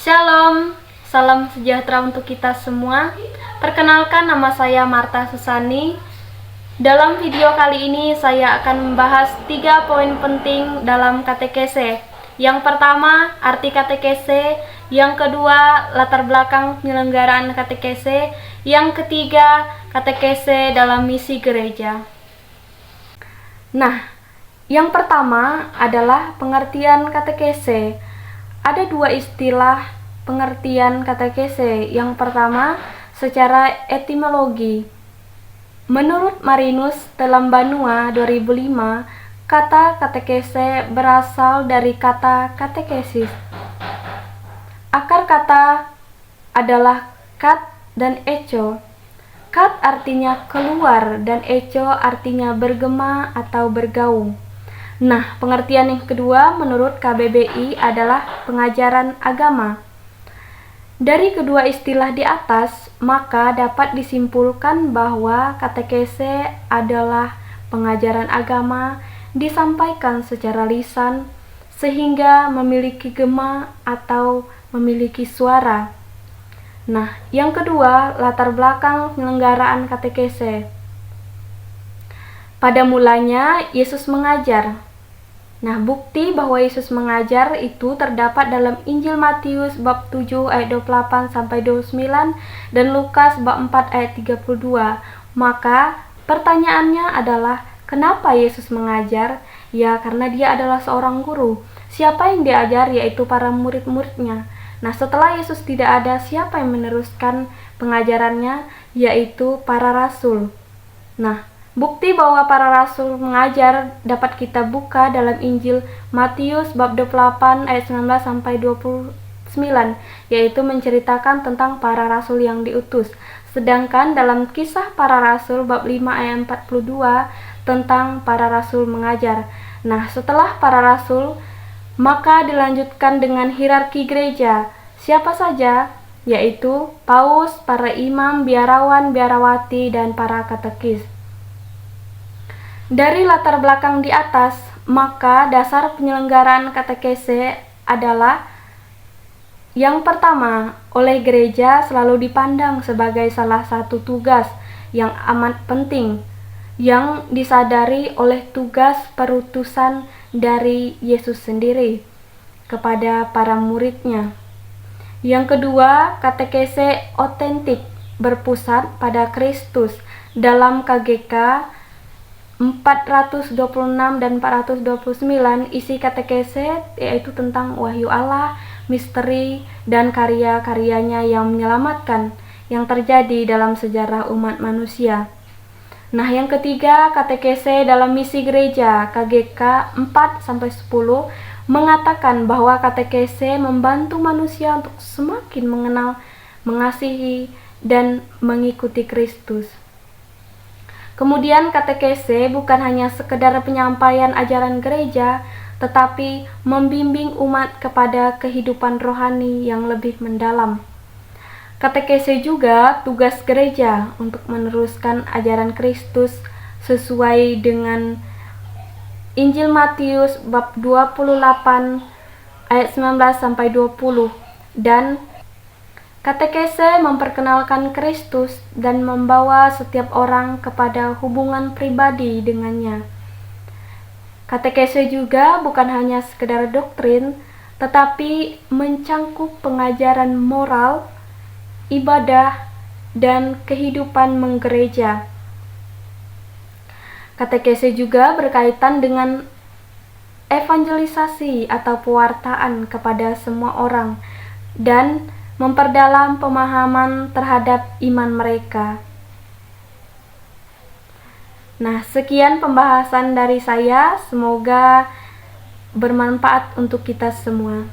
Shalom, salam sejahtera untuk kita semua. Perkenalkan, nama saya Marta Susani. Dalam video kali ini saya akan membahas 3 poin penting dalam katekese. Yang pertama, arti katekese. Yang kedua, latar belakang penyelenggaraan katekese. Yang ketiga, katekese dalam misi gereja. Nah, yang pertama adalah pengertian katekese. Ada 2 istilah pengertian katekese. Yang pertama, secara etimologi. Menurut Marinus Telambanua 2005, kata katekese berasal dari kata katekesis. Akar kata adalah kat dan echo. Kat artinya keluar dan echo artinya bergema atau bergaung. Nah, pengertian yang kedua menurut KBBI adalah pengajaran agama. Dari kedua istilah di atas, maka dapat disimpulkan bahwa katekese adalah pengajaran agama disampaikan secara lisan sehingga memiliki gema atau memiliki suara. Nah, yang kedua, latar belakang penyelenggaraan katekese. Pada mulanya, Yesus mengajar. Nah, bukti bahwa Yesus mengajar itu terdapat dalam Injil Matius bab 7 ayat 28 sampai 29 dan Lukas bab 4 ayat 32. Maka pertanyaannya adalah, kenapa Yesus mengajar? Ya, karena dia adalah seorang guru. Siapa yang diajar? Yaitu para murid-muridnya. Nah, setelah Yesus tidak ada, siapa yang meneruskan pengajarannya? Yaitu para rasul. Nah, bukti bahwa para rasul mengajar dapat kita buka dalam Injil Matius bab 28 ayat 19 sampai 29, yaitu menceritakan tentang para rasul yang diutus. Sedangkan dalam Kisah Para Rasul bab 5 ayat 42 tentang para rasul mengajar. Nah, setelah para rasul, maka dilanjutkan dengan hierarki gereja. Siapa saja? Yaitu paus, para imam, biarawan, biarawati, dan para katekis. Dari latar belakang di atas, maka dasar penyelenggaraan katekese adalah yang pertama, oleh gereja selalu dipandang sebagai salah satu tugas yang amat penting, yang disadari oleh tugas perutusan dari Yesus sendiri kepada para muridnya. Yang kedua, katekese otentik berpusat pada Kristus. Dalam KGK 426 dan 429 isi katekese yaitu tentang wahyu Allah, misteri, dan karya-karyanya yang menyelamatkan yang terjadi dalam sejarah umat manusia. Nah, yang ketiga, katekese dalam misi gereja KGK 4-10 mengatakan bahwa katekese membantu manusia untuk semakin mengenal, mengasihi, dan mengikuti Kristus. Kemudian katekese bukan hanya sekedar penyampaian ajaran gereja, tetapi membimbing umat kepada kehidupan rohani yang lebih mendalam. Katekese juga tugas gereja untuk meneruskan ajaran Kristus sesuai dengan Injil Matius bab 28 ayat 19 sampai 20 dan katekese memperkenalkan Kristus dan membawa setiap orang kepada hubungan pribadi dengannya. Katekese juga bukan hanya sekedar doktrin, tetapi mencangkup pengajaran moral, ibadah, dan kehidupan menggereja. Katekese juga berkaitan dengan evangelisasi atau pewartaan kepada semua orang dan memperdalam pemahaman terhadap iman mereka. Nah, sekian pembahasan dari saya. Semoga bermanfaat untuk kita semua.